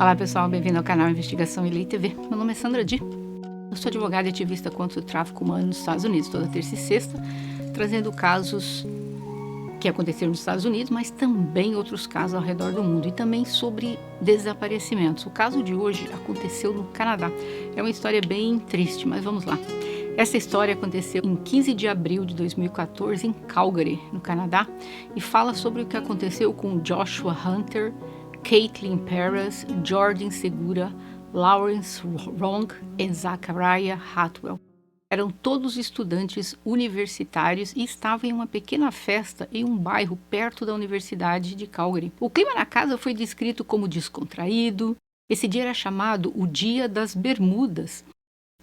Olá pessoal, bem-vindo ao canal Investigação e Lei TV. Meu nome é Sandra Di. Eu sou advogada e ativista contra o tráfico humano nos Estados Unidos, toda terça e sexta, trazendo casos que aconteceram nos Estados Unidos, mas também outros casos ao redor do mundo e também sobre desaparecimentos. O caso de hoje aconteceu no Canadá. É uma história bem triste, mas vamos lá. Essa história aconteceu em 15 de abril de 2014 em Calgary, no Canadá, e fala sobre o que aconteceu com Joshua Hunter, Caitlin Perez, Jordan Segura, Lawrence Wrong e Zachariah Hatwell. Eram todos estudantes universitários e estavam em uma pequena festa em um bairro perto da Universidade de Calgary. O clima na casa foi descrito como descontraído. Esse dia era chamado o Dia das Bermudas,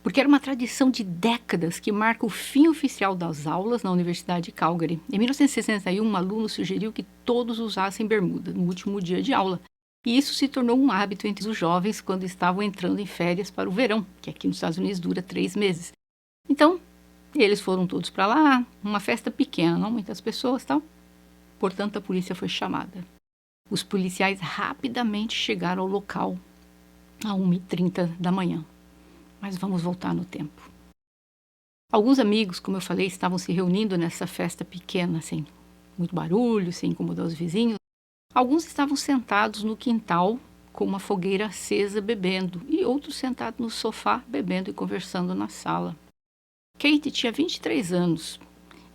porque era uma tradição de décadas que marca o fim oficial das aulas na Universidade de Calgary. Em 1961, um aluno sugeriu que todos usassem bermuda no último dia de aula. E isso se tornou um hábito entre os jovens quando estavam entrando em férias para o verão, que aqui nos Estados Unidos dura 3 meses. Então, eles foram todos para lá, uma festa pequena, não muitas pessoas, tal. Portanto, a polícia foi chamada. Os policiais rapidamente chegaram ao local às 1h30 da manhã. Mas vamos voltar no tempo. Alguns amigos, como eu falei, estavam se reunindo nessa festa pequena, sem muito barulho, sem incomodar os vizinhos. Alguns estavam sentados no quintal com uma fogueira acesa bebendo e outros sentados no sofá bebendo e conversando na sala. Kate tinha 23 anos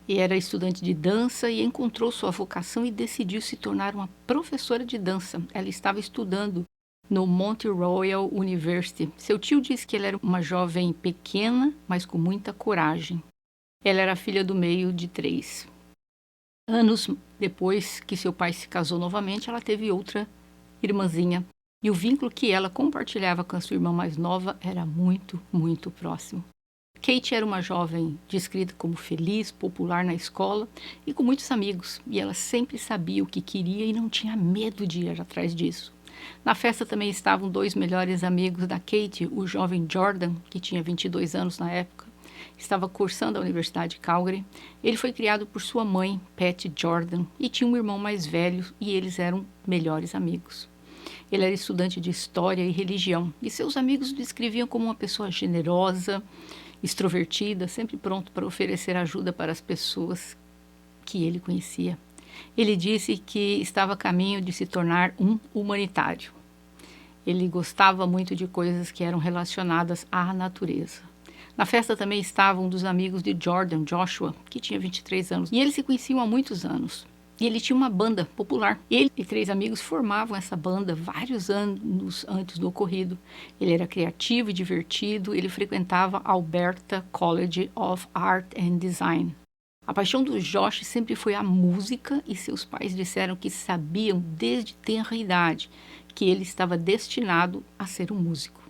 e era estudante de dança e encontrou sua vocação e decidiu se tornar uma professora de dança. Ela estava estudando no Mount Royal University. Seu tio disse que ela era uma jovem pequena, mas com muita coragem. Ela era filha do meio de 3. Anos depois que seu pai se casou novamente, ela teve outra irmãzinha. E o vínculo que ela compartilhava com a sua irmã mais nova era muito, muito próximo. Kate era uma jovem descrita como feliz, popular na escola e com muitos amigos. E ela sempre sabia o que queria e não tinha medo de ir atrás disso. Na festa também estavam 2 melhores amigos da Kate, o jovem Jordan, que tinha 22 anos na época, estava cursando a Universidade de Calgary. Ele foi criado por sua mãe, Patty Jordan, e tinha um irmão mais velho e eles eram melhores amigos. Ele era estudante de História e Religião e seus amigos o descreviam como uma pessoa generosa, extrovertida, sempre pronto para oferecer ajuda para as pessoas que ele conhecia. Ele disse que estava a caminho de se tornar um humanitário. Ele gostava muito de coisas que eram relacionadas à natureza. Na festa também estavam um dos amigos de Jordan, Joshua, que tinha 23 anos. E eles se conheciam há muitos anos. E ele tinha uma banda popular. Ele e 3 amigos formavam essa banda vários anos antes do ocorrido. Ele era criativo e divertido. Ele frequentava Alberta College of Art and Design. A paixão do Josh sempre foi a música e seus pais disseram que sabiam desde tenra idade que ele estava destinado a ser um músico.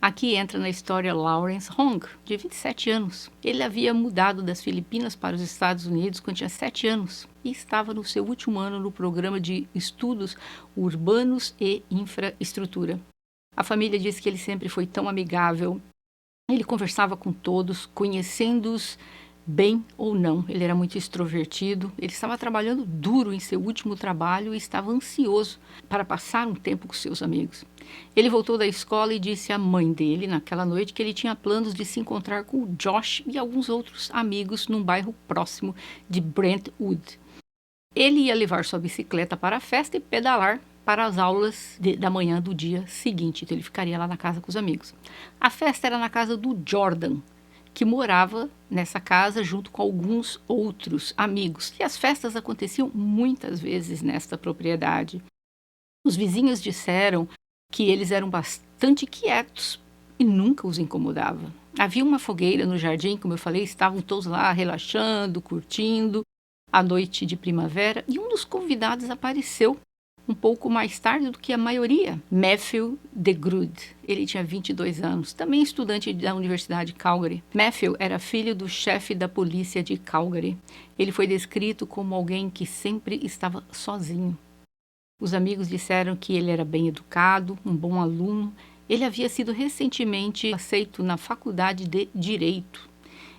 Aqui entra na história Lawrence Wrong, de 27 anos. Ele havia mudado das Filipinas para os Estados Unidos quando tinha 7 anos e estava no seu último ano no programa de estudos urbanos e infraestrutura. A família diz que ele sempre foi tão amigável, ele conversava com todos, conhecendo-os bem ou não. Ele era muito extrovertido, ele estava trabalhando duro em seu último trabalho e estava ansioso para passar um tempo com seus amigos. Ele voltou da escola e disse à mãe dele, naquela noite, que ele tinha planos de se encontrar com o Josh e alguns outros amigos num bairro próximo de Brentwood. Ele ia levar sua bicicleta para a festa e pedalar para as aulas da manhã do dia seguinte, então ele ficaria lá na casa com os amigos. A festa era na casa do Jordan, que morava nessa casa junto com alguns outros amigos. E as festas aconteciam muitas vezes nesta propriedade. Os vizinhos disseram que eles eram bastante quietos e nunca os incomodava. Havia uma fogueira no jardim, como eu falei, estavam todos lá relaxando, curtindo a noite de primavera, e um dos convidados apareceu um pouco mais tarde do que a maioria, Matthew DeGrood. Ele tinha 22 anos, também estudante da Universidade de Calgary. Matthew era filho do chefe da polícia de Calgary. Ele foi descrito como alguém que sempre estava sozinho. Os amigos disseram que ele era bem educado, um bom aluno. Ele havia sido recentemente aceito na faculdade de Direito.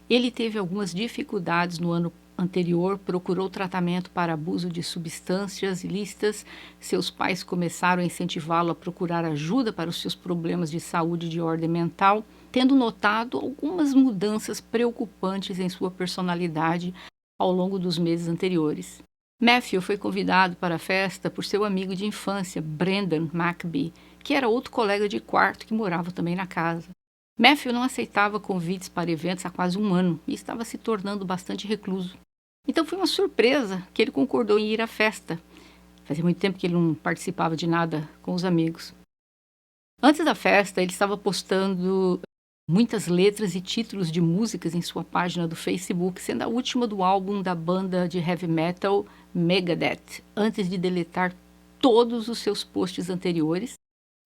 Ele teve algumas dificuldades no ano anterior, procurou tratamento para abuso de substâncias ilícitas. Seus pais começaram a incentivá-lo a procurar ajuda para os seus problemas de saúde de ordem mental, tendo notado algumas mudanças preocupantes em sua personalidade ao longo dos meses anteriores. Matthew foi convidado para a festa por seu amigo de infância, Brendan McBee, que era outro colega de quarto que morava também na casa. Matthew não aceitava convites para eventos há quase um ano e estava se tornando bastante recluso. Então foi uma surpresa que ele concordou em ir à festa. Fazia muito tempo que ele não participava de nada com os amigos. Antes da festa, ele estava postando muitas letras e títulos de músicas em sua página do Facebook, sendo a última do álbum da banda de heavy metal Megadeth, antes de deletar todos os seus posts anteriores.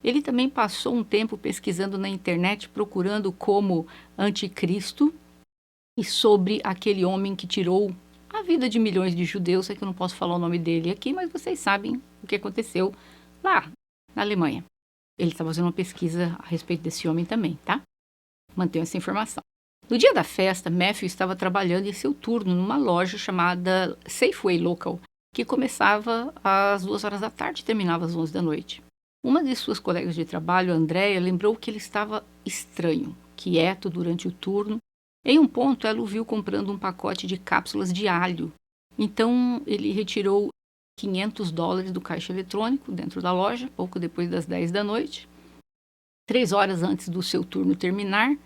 Ele também passou um tempo pesquisando na internet, procurando como anticristo e sobre aquele homem que tirou a vida de milhões de judeus. É que eu não posso falar o nome dele aqui, mas vocês sabem o que aconteceu lá na Alemanha. Ele estava fazendo uma pesquisa a respeito desse homem também, tá? Mantenha essa informação. No dia da festa, Matthew estava trabalhando em seu turno numa loja chamada Safeway Local, que começava às 2 horas da tarde e terminava às 11 da noite. Uma de suas colegas de trabalho, Andrea, lembrou que ele estava estranho, quieto durante o turno. Em um ponto, ela o viu comprando um pacote de cápsulas de alho. Então, ele retirou $500 do caixa eletrônico dentro da loja, pouco depois das 10 da noite. 3 horas antes do seu turno terminar,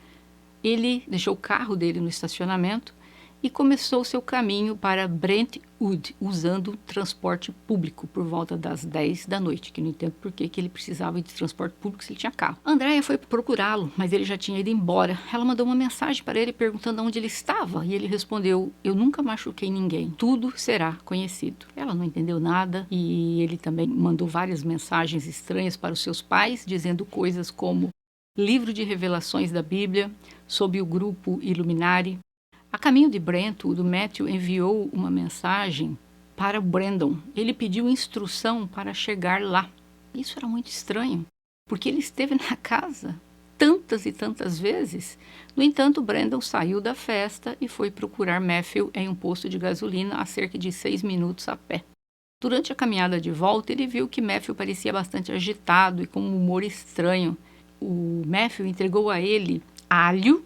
ele deixou o carro dele no estacionamento e começou seu caminho para Brentwood, usando transporte público por volta das 10 da noite, que não entendo por que ele precisava de transporte público se ele tinha carro. Andrea foi procurá-lo, mas ele já tinha ido embora. Ela mandou uma mensagem para ele perguntando onde ele estava e ele respondeu: "Eu nunca machuquei ninguém, tudo será conhecido." Ela não entendeu nada e ele também mandou várias mensagens estranhas para os seus pais, dizendo coisas como livro de revelações da Bíblia, sob o grupo Illuminati. A caminho de Brentwood, o Matthew enviou uma mensagem para o Brandon. Ele pediu instrução para chegar lá. Isso era muito estranho, porque ele esteve na casa tantas e tantas vezes. No entanto, Brandon saiu da festa e foi procurar Matthew em um posto de gasolina a cerca de 6 minutos a pé. Durante a caminhada de volta, ele viu que Matthew parecia bastante agitado e com um humor estranho. O Matthew entregou a ele alho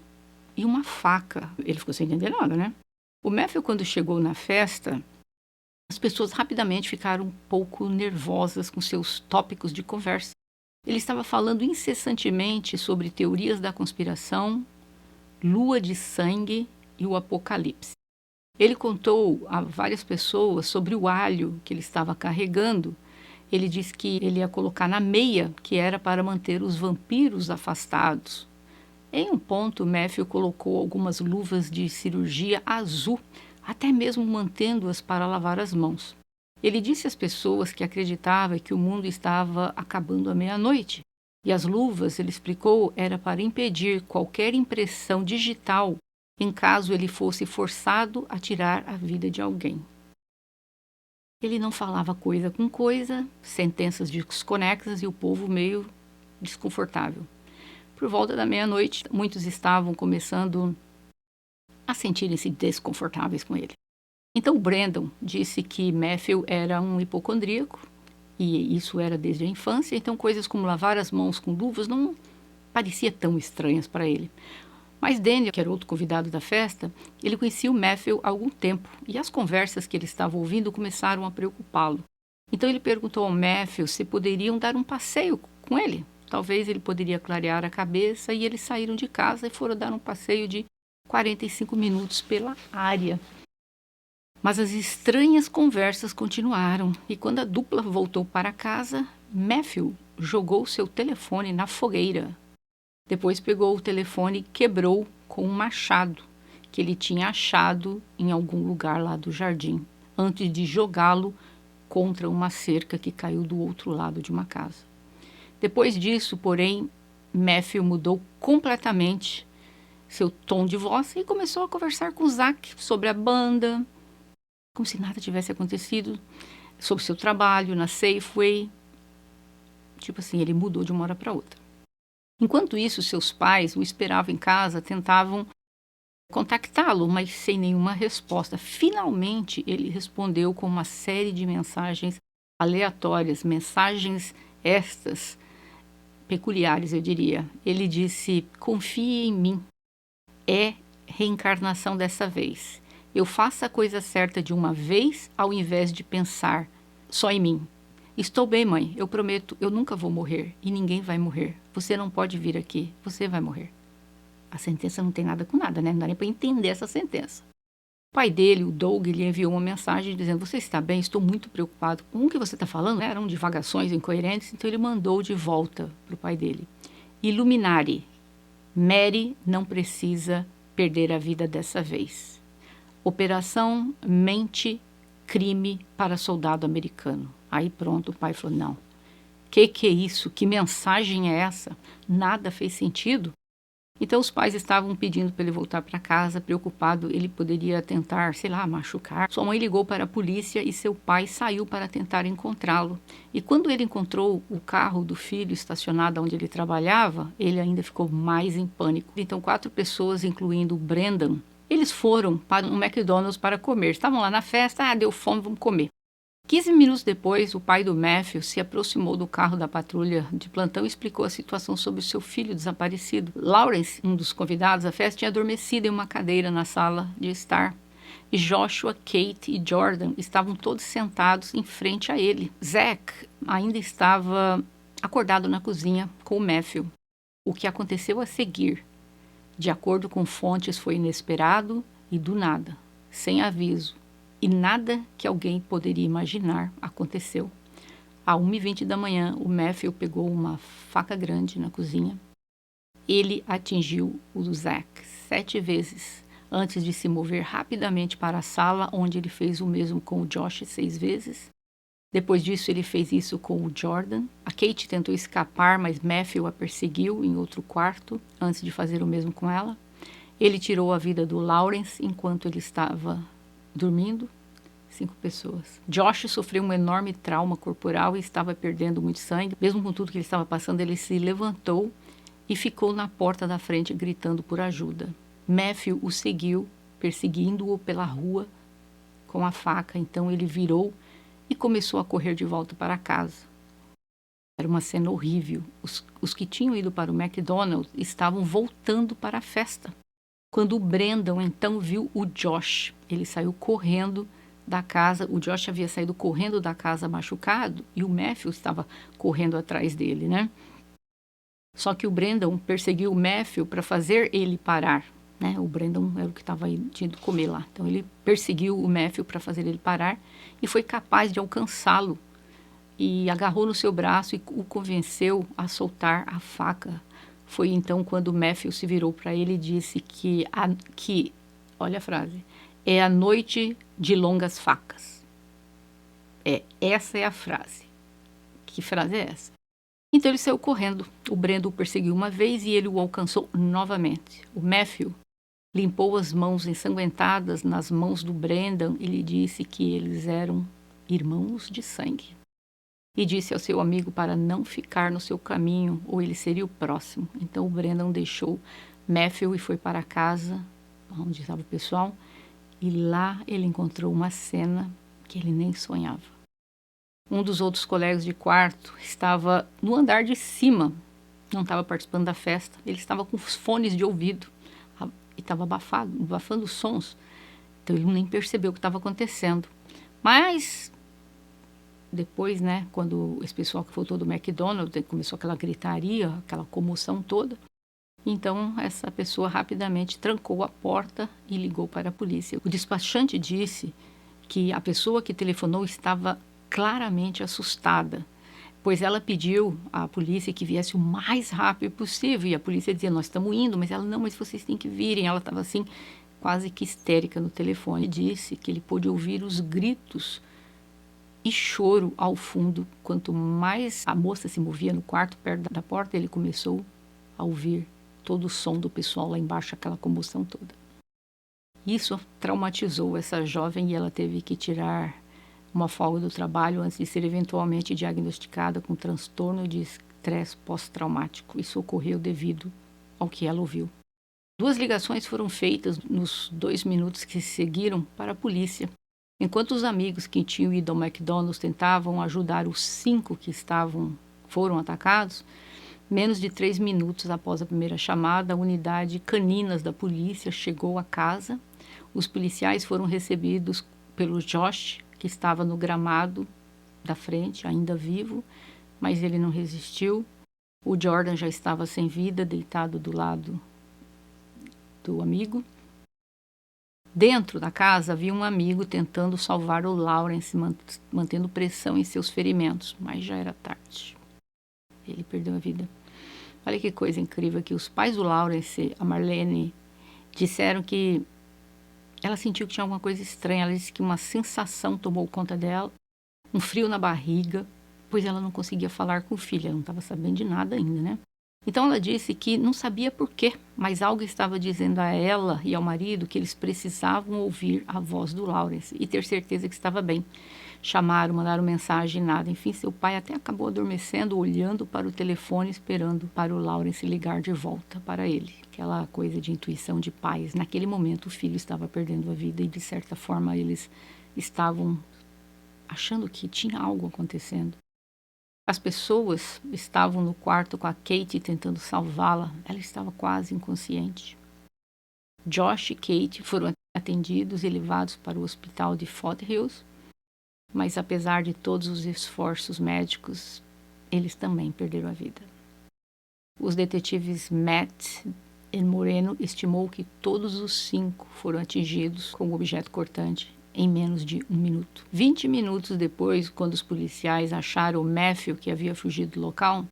e uma faca. Ele ficou sem entender nada, né? O Matthew, quando chegou na festa, as pessoas rapidamente ficaram um pouco nervosas com seus tópicos de conversa. Ele estava falando incessantemente sobre teorias da conspiração, lua de sangue e o apocalipse. Ele contou a várias pessoas sobre o alho que ele estava carregando. Ele disse que ele ia colocar na meia, que era para manter os vampiros afastados. Em um ponto, Matthew colocou algumas luvas de cirurgia azul, até mesmo mantendo-as para lavar as mãos. Ele disse às pessoas que acreditava que o mundo estava acabando à meia-noite. E as luvas, ele explicou, era para impedir qualquer impressão digital em caso ele fosse forçado a tirar a vida de alguém. Ele não falava coisa com coisa, sentenças desconexas e o povo meio desconfortável. Por volta da meia-noite, muitos estavam começando a sentirem-se desconfortáveis com ele. Então, Brandon disse que Matthew era um hipocondríaco, e isso era desde a infância, então coisas como lavar as mãos com luvas não parecia tão estranhas para ele. Mas Daniel, que era outro convidado da festa, ele conhecia o Matthew há algum tempo, e as conversas que ele estava ouvindo começaram a preocupá-lo. Então ele perguntou ao Matthew se poderiam dar um passeio com ele. Talvez ele poderia clarear a cabeça, e eles saíram de casa e foram dar um passeio de 45 minutos pela área. Mas as estranhas conversas continuaram, e quando a dupla voltou para casa, Matthew jogou seu telefone na fogueira. Depois pegou o telefone e quebrou com um machado que ele tinha achado em algum lugar lá do jardim, antes de jogá-lo contra uma cerca que caiu do outro lado de uma casa. Depois disso, porém, Matthew mudou completamente seu tom de voz e começou a conversar com Zach sobre a banda, como se nada tivesse acontecido, sobre seu trabalho na Safeway. Tipo assim, ele mudou de uma hora para outra. Enquanto isso, seus pais o esperavam em casa, tentavam contactá-lo, mas sem nenhuma resposta. Finalmente, ele respondeu com uma série de mensagens aleatórias, mensagens estas peculiares, eu diria. Ele disse: confie em mim, é reencarnação dessa vez. Eu faço a coisa certa de uma vez, ao invés de pensar só em mim. Estou bem, mãe, eu prometo, eu nunca vou morrer e ninguém vai morrer. Você não pode vir aqui, você vai morrer. A sentença não tem nada com nada, né? Não dá nem para entender essa sentença. O pai dele, o Doug, lhe enviou uma mensagem dizendo: você está bem? Estou muito preocupado com o que você está falando. Eram divagações incoerentes, então ele mandou de volta para o pai dele. Iluminare, Mary não precisa perder a vida dessa vez. Operação Mente Crime para Soldado Americano. Aí pronto, o pai falou: não. Que é isso? Que mensagem é essa? Nada fez sentido. Então os pais estavam pedindo para ele voltar para casa, preocupado, ele poderia tentar, sei lá, machucar. Sua mãe ligou para a polícia e seu pai saiu para tentar encontrá-lo. E quando ele encontrou o carro do filho estacionado onde ele trabalhava, ele ainda ficou mais em pânico. Então 4 pessoas, incluindo o Brendan, eles foram para um McDonald's para comer. Estavam lá na festa, deu fome, vamos comer. 15 minutos depois, o pai do Matthew se aproximou do carro da patrulha de plantão e explicou a situação sobre o seu filho desaparecido. Lawrence, um dos convidados à festa, tinha adormecido em uma cadeira na sala de estar. E Joshua, Kate e Jordan estavam todos sentados em frente a ele. Zack ainda estava acordado na cozinha com o Matthew. O que aconteceu a seguir, de acordo com fontes, foi inesperado e do nada, sem aviso. E nada que alguém poderia imaginar aconteceu. À 1h20 da manhã, o Matthew pegou uma faca grande na cozinha. Ele atingiu o Zack 7 vezes, antes de se mover rapidamente para a sala, onde ele fez o mesmo com o Josh 6 vezes. Depois disso, ele fez isso com o Jordan. A Kate tentou escapar, mas Matthew a perseguiu em outro quarto, antes de fazer o mesmo com ela. Ele tirou a vida do Lawrence enquanto ele estava dormindo. 5 pessoas. Josh sofreu um enorme trauma corporal e estava perdendo muito sangue. Mesmo com tudo que ele estava passando, ele se levantou e ficou na porta da frente gritando por ajuda. Matthew o seguiu, perseguindo-o pela rua com a faca. Então ele virou e começou a correr de volta para casa. Era uma cena horrível. Os que tinham ido para o McDonald's estavam voltando para a festa. Quando o Brendan então viu o Josh, ele saiu correndo da casa. O Josh havia saído correndo da casa machucado e o Matthew estava correndo atrás dele, né? Só que o Brendan perseguiu o Matthew para fazer ele parar, né? O Brendan era o que estava indo comer lá. Então ele perseguiu o Matthew para fazer ele parar e foi capaz de alcançá-lo e agarrou no seu braço e o convenceu a soltar a faca. Foi então quando o Matthew se virou para ele e disse que, olha a frase, é a noite de longas facas. Essa é a frase. Que frase é essa? Então ele saiu correndo. O Brendan o perseguiu uma vez e ele o alcançou novamente. O Matthew limpou as mãos ensanguentadas nas mãos do Brendan e lhe disse que eles eram irmãos de sangue. E disse ao seu amigo para não ficar no seu caminho ou ele seria o próximo. Então o Brendan deixou Matthew e foi para a casa, onde estava o pessoal, e lá ele encontrou uma cena que ele nem sonhava. Um dos outros colegas de quarto estava no andar de cima, não estava participando da festa, ele estava com os fones de ouvido e estava abafando os sons, então ele nem percebeu o que estava acontecendo. Mas depois, né, quando esse pessoal que voltou do McDonald's, começou aquela gritaria, aquela comoção toda, então essa pessoa rapidamente trancou a porta e ligou para a polícia. O despachante disse que a pessoa que telefonou estava claramente assustada, pois ela pediu à polícia que viesse o mais rápido possível, e a polícia dizia, nós estamos indo, mas ela, não, mas vocês têm que virem. Ela estava assim, quase que histérica no telefone. Ele disse que ele pôde ouvir os gritos e choro ao fundo. Quanto mais a moça se movia no quarto, perto da porta, ele começou a ouvir todo o som do pessoal lá embaixo, aquela comoção toda. Isso traumatizou essa jovem e ela teve que tirar uma folga do trabalho antes de ser eventualmente diagnosticada com transtorno de estresse pós-traumático. Isso ocorreu devido ao que ela ouviu. 2 ligações foram feitas nos 2 minutos que se seguiram para a polícia, enquanto os amigos que tinham ido ao McDonald's tentavam ajudar os 5 que foram atacados. Menos de 3 minutos após a primeira chamada, a unidade Caninas da polícia chegou à casa. Os policiais foram recebidos pelo Josh, que estava no gramado da frente, ainda vivo, mas ele não resistiu. O Jordan já estava sem vida, deitado do lado do amigo. Dentro da casa havia um amigo tentando salvar o Lawrence, mantendo pressão em seus ferimentos, mas já era tarde. Ele perdeu a vida. Olha que coisa incrível, que os pais do Lawrence, a Marlene, disseram que ela sentiu que tinha alguma coisa estranha. Ela disse que uma sensação tomou conta dela, um frio na barriga, pois ela não conseguia falar com o filho, ela não estava sabendo de nada ainda, né? Então ela disse que não sabia por quê, mas algo estava dizendo a ela e ao marido que eles precisavam ouvir a voz do Lawrence e ter certeza que estava bem. Chamaram, mandaram mensagem, nada. Enfim, seu pai até acabou adormecendo, olhando para o telefone, esperando para o Lawrence ligar de volta para ele. Aquela coisa de intuição de pais. Naquele momento o filho estava perdendo a vida e de certa forma eles estavam achando que tinha algo acontecendo. As pessoas estavam no quarto com a Kate tentando salvá-la. Ela estava quase inconsciente. Josh e Kate foram atendidos e levados para o hospital de Fort Hills, mas apesar de todos os esforços médicos, eles também perderam a vida. Os detetives Matt e Moreno estimou que todos os 5 foram atingidos com o objeto cortante em menos de 1 minuto. 20 minutos depois, quando os policiais acharam o Matthew, que havia fugido do local,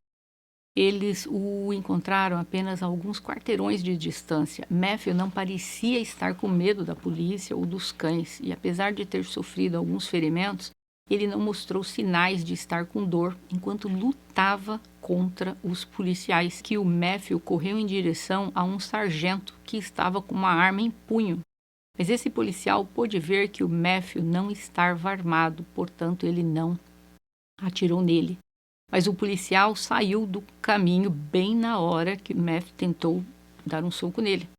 eles o encontraram apenas a alguns quarteirões de distância. Matthew não parecia estar com medo da polícia ou dos cães, e apesar de ter sofrido alguns ferimentos, ele não mostrou sinais de estar com dor enquanto lutava contra os policiais, que o Matthew correu em direção a um sargento que estava com uma arma em punho. Mas esse policial pôde ver que o Matthew não estava armado, portanto ele não atirou nele. Mas o policial saiu do caminho bem na hora que o Matthew tentou dar um soco nele.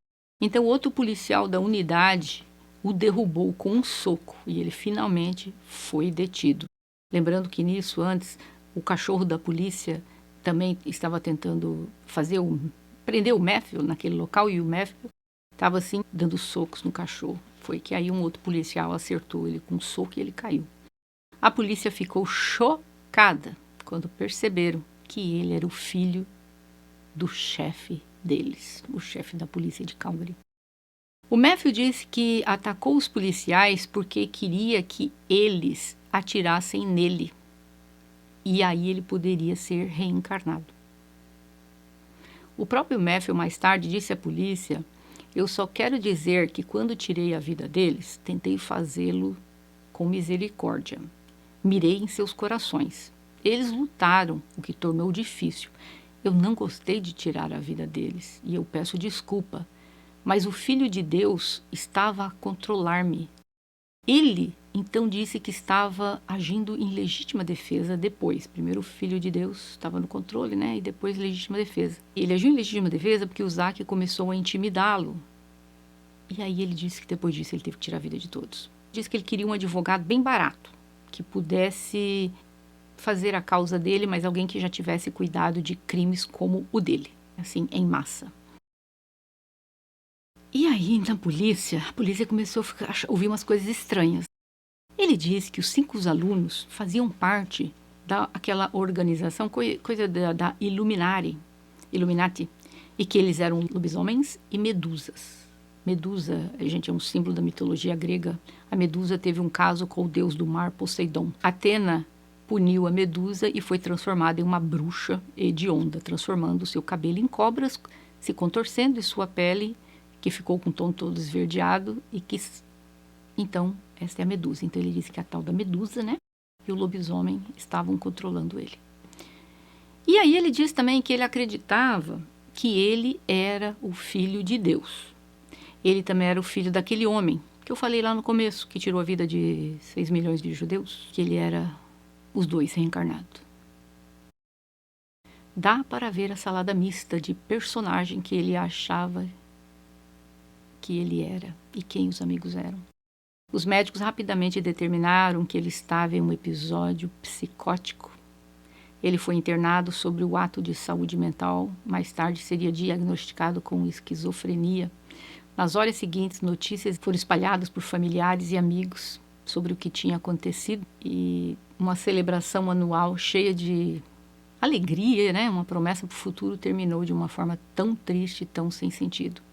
Então outro policial da unidade o derrubou com um soco e ele finalmente foi detido. Lembrando que nisso, antes, o cachorro da polícia também estava tentando prender o Matthew naquele local, e o Matthew estava assim, dando socos no cachorro. Foi que aí um outro policial acertou ele com um soco e ele caiu. A polícia ficou chocada quando perceberam que ele era o filho do chefe deles, o chefe da polícia de Calgary. O Matthew disse que atacou os policiais porque queria que eles atirassem nele. E aí ele poderia ser reencarnado. O próprio Matthew mais tarde disse à polícia: "Eu só quero dizer que quando tirei a vida deles, tentei fazê-lo com misericórdia. Mirei em seus corações. Eles lutaram, o que tornou difícil. Eu não gostei de tirar a vida deles e eu peço desculpa. Mas o Filho de Deus estava a controlar-me." Ele, então, disse que estava agindo em legítima defesa depois. Primeiro o Filho de Deus estava no controle, né? E depois legítima defesa. Ele agiu em legítima defesa porque o Zack começou a intimidá-lo. E aí ele disse que depois disso ele teve que tirar a vida de todos. Disse que ele queria um advogado bem barato, que pudesse fazer a causa dele, mas alguém que já tivesse cuidado de crimes como o dele, assim, em massa. E aí, na polícia, a polícia começou a ouvir umas coisas estranhas. Ele disse que os 5 alunos faziam parte daquela organização, coisa da Illuminati, e que eles eram lobisomens e medusas. Medusa, gente, é um símbolo da mitologia grega. A Medusa teve um caso com o deus do mar, Poseidon. Atena puniu a Medusa e foi transformada em uma bruxa hedionda, transformando seu cabelo em cobras, se contorcendo, e sua pele, que ficou com o tom todo esverdeado, e que, então, esta é a Medusa. Então ele disse que a tal da Medusa, né, e o lobisomem estavam controlando ele. E aí ele disse também que ele acreditava que ele era o filho de Deus. Ele também era o filho daquele homem que eu falei lá no começo, que tirou a vida de 6 milhões de judeus, que ele era os 2 reencarnados. Dá para ver a salada mista de personagem que ele achava que ele era e quem os amigos eram. Os médicos rapidamente determinaram que ele estava em um episódio psicótico. Ele foi internado sobre o ato de saúde mental. Mais tarde seria diagnosticado com esquizofrenia. Nas horas seguintes, notícias foram espalhadas por familiares e amigos sobre o que tinha acontecido. E uma celebração anual cheia de alegria, né? Uma promessa para o futuro, terminou de uma forma tão triste e tão sem sentido.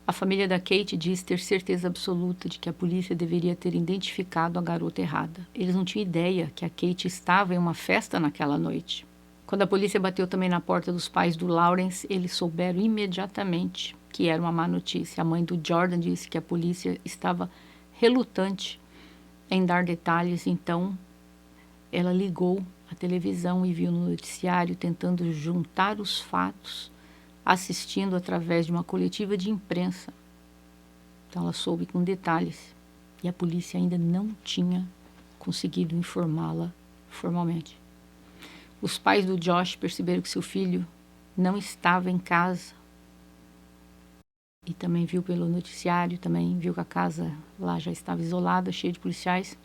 A família da Kate diz ter certeza absoluta de que a polícia deveria ter identificado a garota errada. Eles não tinham ideia que a Kate estava em uma festa naquela noite. Quando a polícia bateu também na porta dos pais do Lawrence, eles souberam imediatamente que era uma má notícia. A mãe do Jordan disse que a polícia estava relutante em dar detalhes, então ela ligou a televisão e viu no noticiário tentando juntar os fatos, assistindo através de uma coletiva de imprensa. Então ela soube com detalhes e a polícia ainda não tinha conseguido informá-la formalmente. Os pais do Josh perceberam que seu filho não estava em casa e também viu pelo noticiário, também viu que a casa lá já estava isolada, cheia de policiais.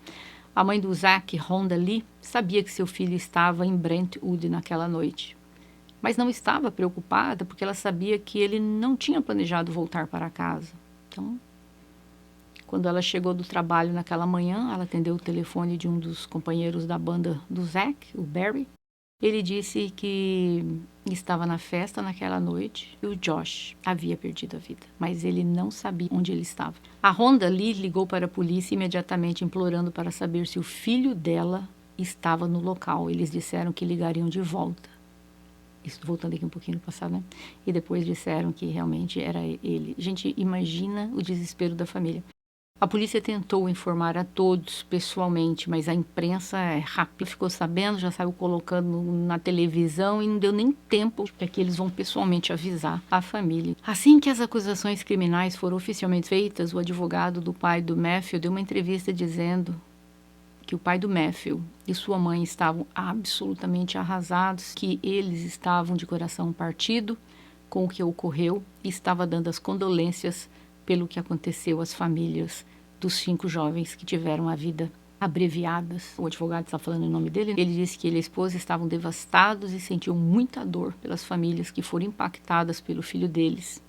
A mãe do Zach, Rhonda Lee, sabia que seu filho estava em Brentwood naquela noite, mas não estava preocupada porque ela sabia que ele não tinha planejado voltar para casa. Então, quando ela chegou do trabalho naquela manhã, ela atendeu o telefone de um dos companheiros da banda do Zach, o Barry. Ele disse que estava na festa naquela noite e o Josh havia perdido a vida, mas ele não sabia onde ele estava. A Rhonda Lee ligou para a polícia imediatamente implorando para saber se o filho dela estava no local. Eles disseram que ligariam de volta. Isso voltando aqui um pouquinho no passado, né? E depois disseram que realmente era ele. Gente, imagina o desespero da família. A polícia tentou informar a todos pessoalmente, mas a imprensa é rápida, ficou sabendo, já saiu colocando na televisão e não deu nem tempo para que eles vão pessoalmente avisar a família. Assim que as acusações criminais foram oficialmente feitas, o advogado do pai do Matthew deu uma entrevista dizendo que o pai do Matthew e sua mãe estavam absolutamente arrasados, que eles estavam de coração partido com o que ocorreu e estava dando as condolências pelo que aconteceu às famílias dos 5 jovens que tiveram a vida abreviadas. O advogado está falando em nome dele. Ele disse que ele e a esposa estavam devastados e sentiam muita dor pelas famílias que foram impactadas pelo filho deles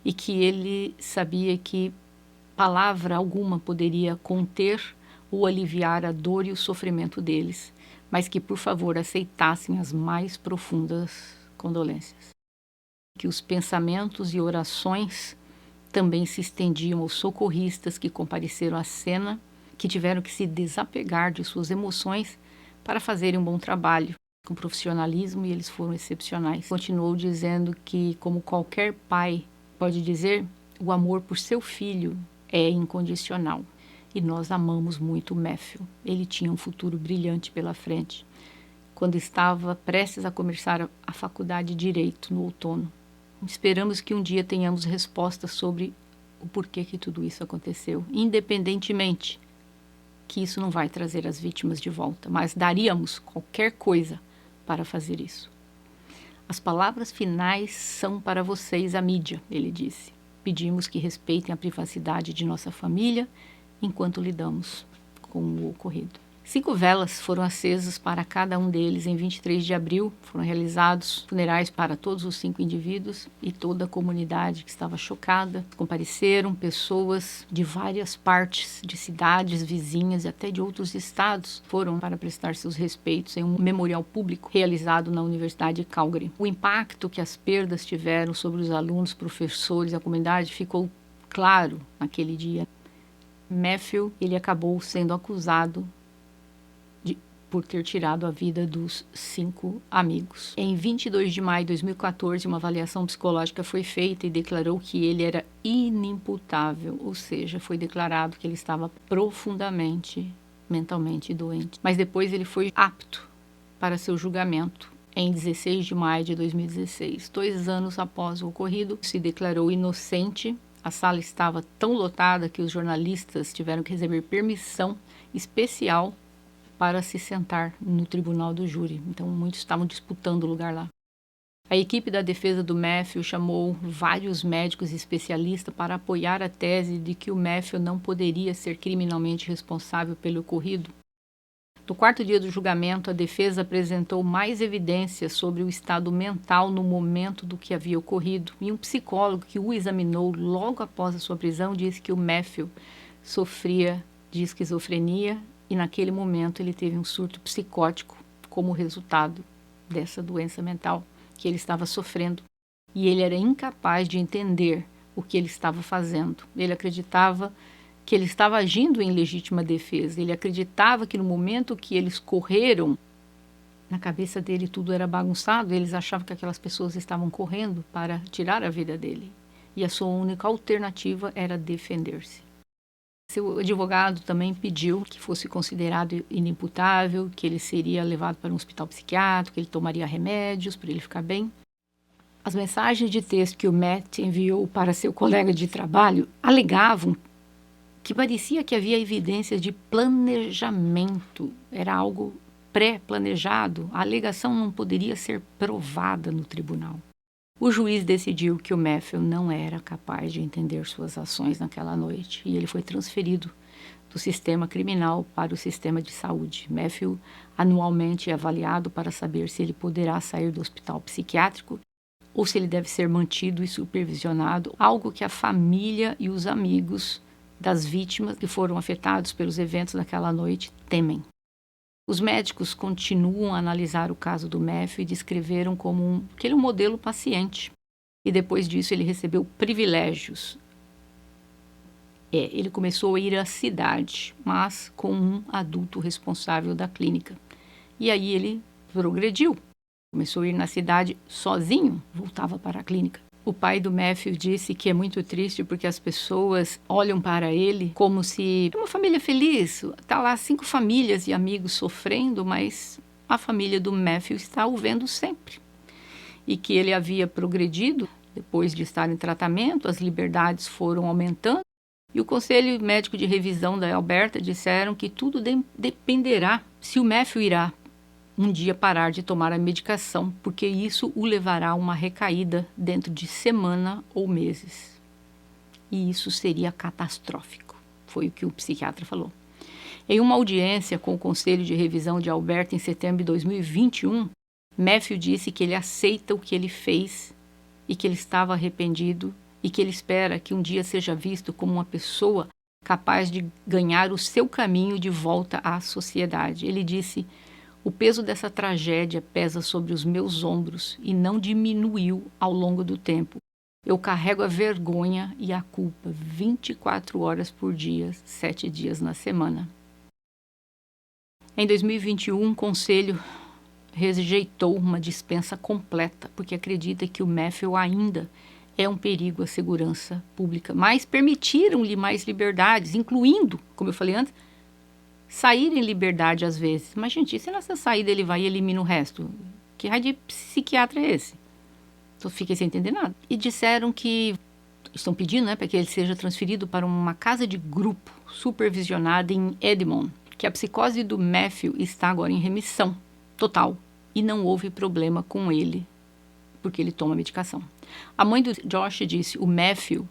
e que ele sabia que palavra alguma poderia conter ou aliviar a dor e o sofrimento deles, mas que, por favor, aceitassem as mais profundas condolências. Que os pensamentos e orações também se estendiam aos socorristas que compareceram à cena, que tiveram que se desapegar de suas emoções para fazerem um bom trabalho, com profissionalismo, e eles foram excepcionais. Continuou dizendo que, como qualquer pai pode dizer, o amor por seu filho é incondicional. E nós amamos muito o Matthew. Ele tinha um futuro brilhante pela frente. Quando estava prestes a começar a faculdade de Direito no outono, esperamos que um dia tenhamos respostas sobre o porquê que tudo isso aconteceu, independentemente que isso não vai trazer as vítimas de volta, mas daríamos qualquer coisa para fazer isso. As palavras finais são para vocês, a mídia, ele disse. Pedimos que respeitem a privacidade de nossa família enquanto lidamos com o ocorrido. 5 velas foram acesas para cada um deles em 23 de abril. Foram realizados funerais para todos os 5 indivíduos e toda a comunidade que estava chocada. Compareceram pessoas de várias partes de cidades vizinhas e até de outros estados. Foram para prestar seus respeitos em um memorial público realizado na Universidade de Calgary. O impacto que as perdas tiveram sobre os alunos, professores e a comunidade ficou claro naquele dia. Matthew, ele acabou sendo acusado por ter tirado a vida dos 5 amigos. Em 22 de maio de 2014, uma avaliação psicológica foi feita e declarou que ele era inimputável, ou seja, foi declarado que ele estava profundamente mentalmente doente. Mas depois ele foi apto para seu julgamento. Em 16 de maio de 2016, 2 anos após o ocorrido, se declarou inocente. A sala estava tão lotada que os jornalistas tiveram que receber permissão especial para se sentar no tribunal do júri. Então, muitos estavam disputando o lugar lá. A equipe da defesa do Matthew chamou vários médicos especialistas para apoiar a tese de que o Matthew não poderia ser criminalmente responsável pelo ocorrido. No quarto dia do julgamento, a defesa apresentou mais evidências sobre o estado mental no momento do que havia ocorrido, e um psicólogo que o examinou logo após a sua prisão disse que o Matthew sofria de esquizofrenia e naquele momento ele teve um surto psicótico como resultado dessa doença mental que ele estava sofrendo, e ele era incapaz de entender o que ele estava fazendo. Ele acreditava que ele estava agindo em legítima defesa. Ele acreditava que no momento que eles correram, na cabeça dele tudo era bagunçado, eles achavam que aquelas pessoas estavam correndo para tirar a vida dele. E a sua única alternativa era defender-se. Seu advogado também pediu que fosse considerado inimputável, que ele seria levado para um hospital psiquiátrico, que ele tomaria remédios para ele ficar bem. As mensagens de texto que o Matt enviou para seu colega de trabalho alegavam que parecia que havia evidências de planejamento, era algo pré-planejado, a alegação não poderia ser provada no tribunal. O juiz decidiu que o Matthew não era capaz de entender suas ações naquela noite e ele foi transferido do sistema criminal para o sistema de saúde. Matthew anualmente é avaliado para saber se ele poderá sair do hospital psiquiátrico ou se ele deve ser mantido e supervisionado, algo que a família e os amigos das vítimas que foram afetados pelos eventos daquela noite temem. Os médicos continuam a analisar o caso do Matthew e descreveram como que ele é um modelo paciente. E depois disso ele recebeu privilégios. Ele começou a ir à cidade, mas com um adulto responsável da clínica. E aí ele progrediu. Começou a ir na cidade sozinho, voltava para a clínica. O pai do Matthew disse que é muito triste porque as pessoas olham para ele como se é uma família feliz. Está lá 5 famílias e amigos sofrendo, mas a família do Matthew está o vendo sempre. E que ele havia progredido depois de estar em tratamento, as liberdades foram aumentando. E o Conselho Médico de Revisão da Alberta disseram que tudo dependerá se o Matthew irá um dia parar de tomar a medicação, porque isso o levará a uma recaída dentro de semana ou meses. E isso seria catastrófico, foi o que o psiquiatra falou. Em uma audiência com o Conselho de Revisão de Alberta em setembro de 2021, Matthew disse que ele aceita o que ele fez e que ele estava arrependido e que ele espera que um dia seja visto como uma pessoa capaz de ganhar o seu caminho de volta à sociedade. Ele disse: o peso dessa tragédia pesa sobre os meus ombros e não diminuiu ao longo do tempo. Eu carrego a vergonha e a culpa 24 horas por dia, 7 dias na semana. Em 2021, o Conselho rejeitou uma dispensa completa, porque acredita que o Matthew ainda é um perigo à segurança pública. Mas permitiram-lhe mais liberdades, incluindo, como eu falei antes, sair em liberdade às vezes. Mas, gente, se nessa saída ele vai e elimina o resto? Que raio de psiquiatra é esse? Então, fiquei sem entender nada. E disseram que estão pedindo, para que ele seja transferido para uma casa de grupo supervisionada em Edmond, que a psicose do Matthew está agora em remissão total e não houve problema com ele, porque ele toma medicação. A mãe do Josh disse: o Matthew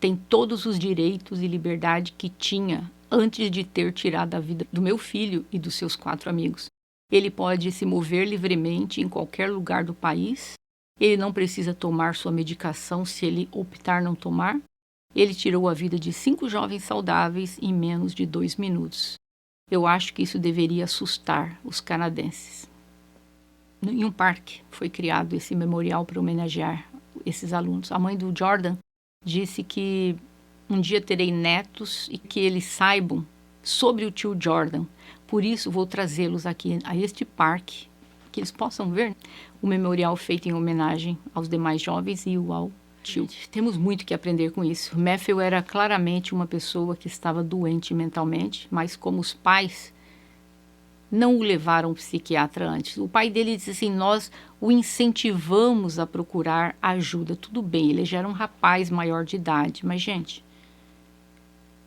tem todos os direitos e liberdade que tinha antes de ter tirado a vida do meu filho e dos seus 4 amigos. Ele pode se mover livremente em qualquer lugar do país. Ele não precisa tomar sua medicação se ele optar não tomar. Ele tirou a vida de 5 jovens saudáveis em menos de 2 minutos. Eu acho que isso deveria assustar os canadenses. Em um parque foi criado esse memorial para homenagear esses alunos. A mãe do Jordan disse que um dia terei netos e que eles saibam sobre o tio Jordan. Por isso, vou trazê-los aqui a este parque, que eles possam ver o memorial feito em homenagem aos demais jovens e ao tio. Temos muito que aprender com isso. Matthew era claramente uma pessoa que estava doente mentalmente, mas como os pais não o levaram ao psiquiatra antes. O pai dele disse assim: nós o incentivamos a procurar ajuda. Tudo bem, ele já era um rapaz maior de idade, mas, gente,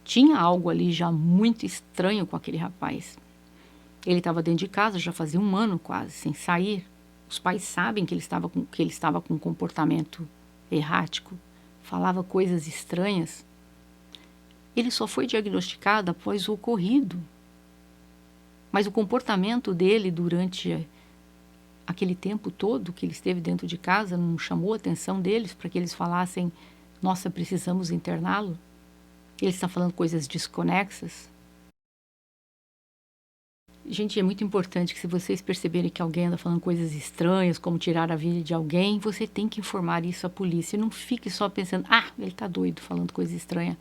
tinha algo ali já muito estranho com aquele rapaz. Ele estava dentro de casa, já fazia 1 ano quase, sem sair. Os pais sabem que ele estava com um comportamento errático, falava coisas estranhas. Ele só foi diagnosticado após o ocorrido. Mas o comportamento dele durante aquele tempo todo que ele esteve dentro de casa não chamou a atenção deles para que eles falassem: nossa, precisamos interná-lo? Ele está falando coisas desconexas. Gente, é muito importante que, se vocês perceberem que alguém anda falando coisas estranhas, como tirar a vida de alguém, você tem que informar isso à polícia. Não fique só pensando: ah, ele está doido falando coisa estranha.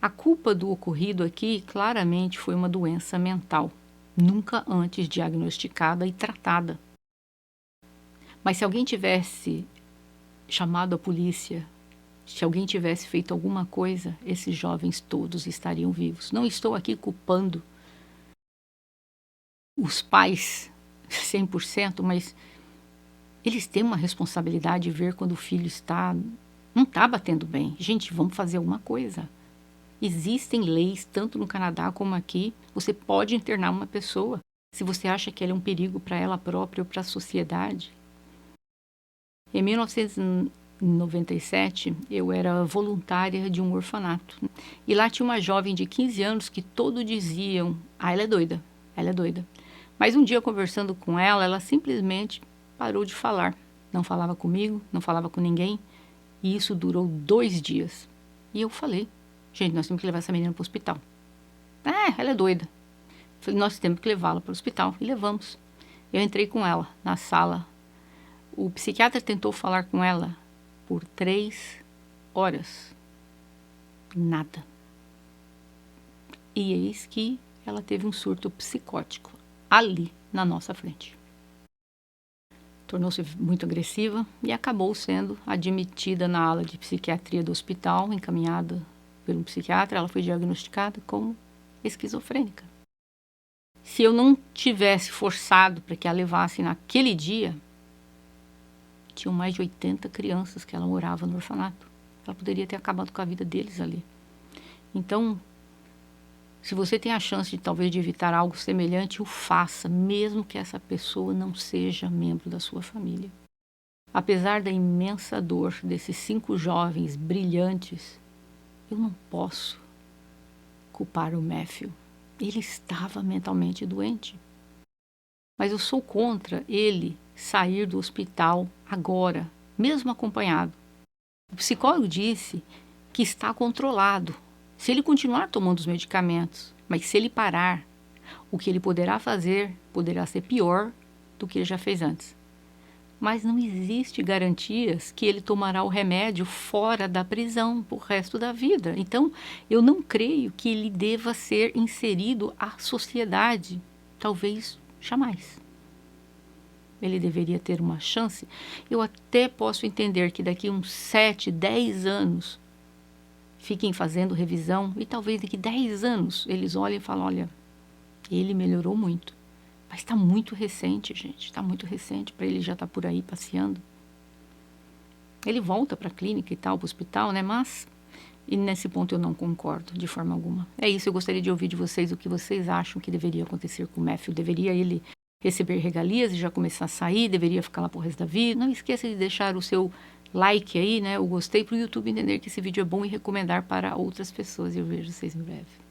A culpa do ocorrido aqui claramente foi uma doença mental, nunca antes diagnosticada e tratada. Mas se alguém tivesse chamado a polícia, se alguém tivesse feito alguma coisa, esses jovens todos estariam vivos. Não estou aqui culpando os pais 100%, mas eles têm uma responsabilidade de ver quando o filho não está batendo bem. Gente, vamos fazer alguma coisa. Existem leis, tanto no Canadá como aqui, você pode internar uma pessoa se você acha que ela é um perigo para ela própria ou para a sociedade. Em 1997, eu era voluntária de um orfanato. E lá tinha uma jovem de 15 anos que todos diziam: ah, ela é doida, ela é doida. Mas um dia, conversando com ela, ela simplesmente parou de falar. Não falava comigo, não falava com ninguém. E isso durou 2 dias. E eu falei: gente, nós temos que levar essa menina para o hospital. Ah, ela é doida. Falei: nós temos que levá-la para o hospital. E levamos. Eu entrei com ela na sala. O psiquiatra tentou falar com ela por 3 horas. Nada. E eis que ela teve um surto psicótico ali na nossa frente. Tornou-se muito agressiva e acabou sendo admitida na ala de psiquiatria do hospital, encaminhada por um psiquiatra. Ela foi diagnosticada como esquizofrênica. Se eu não tivesse forçado para que a levasse naquele dia, tinham mais de 80 crianças que ela morava no orfanato. Ela poderia ter acabado com a vida deles ali. Então, se você tem a chance de talvez de evitar algo semelhante, o faça, mesmo que essa pessoa não seja membro da sua família. Apesar da imensa dor desses 5 jovens brilhantes, eu não posso culpar o Matthew. Ele estava mentalmente doente. Mas eu sou contra ele sair do hospital agora, mesmo acompanhado. O psicólogo disse que está controlado. Se ele continuar tomando os medicamentos, mas se ele parar, o que ele poderá fazer poderá ser pior do que ele já fez antes. Mas não existe garantias que ele tomará o remédio fora da prisão por resto da vida. Então, eu não creio que ele deva ser inserido à sociedade. Talvez jamais. Ele deveria ter uma chance. Eu até posso entender que daqui uns 7, 10 anos fiquem fazendo revisão e talvez daqui 10 anos eles olhem e falem: olha, ele melhorou muito. Mas está muito recente, gente. Está muito recente para ele já estar por aí passeando. Ele volta para a clínica e tal, para o hospital, né? Mas, e nesse ponto eu não concordo de forma alguma. É isso, eu gostaria de ouvir de vocês o que vocês acham que deveria acontecer com o Matthew. Deveria ele receber regalias e já começar a sair? Deveria ficar lá pro resto da vida? Não esqueça de deixar o seu like aí, né? O gostei, para o YouTube entender que esse vídeo é bom e recomendar para outras pessoas. E eu vejo vocês em breve.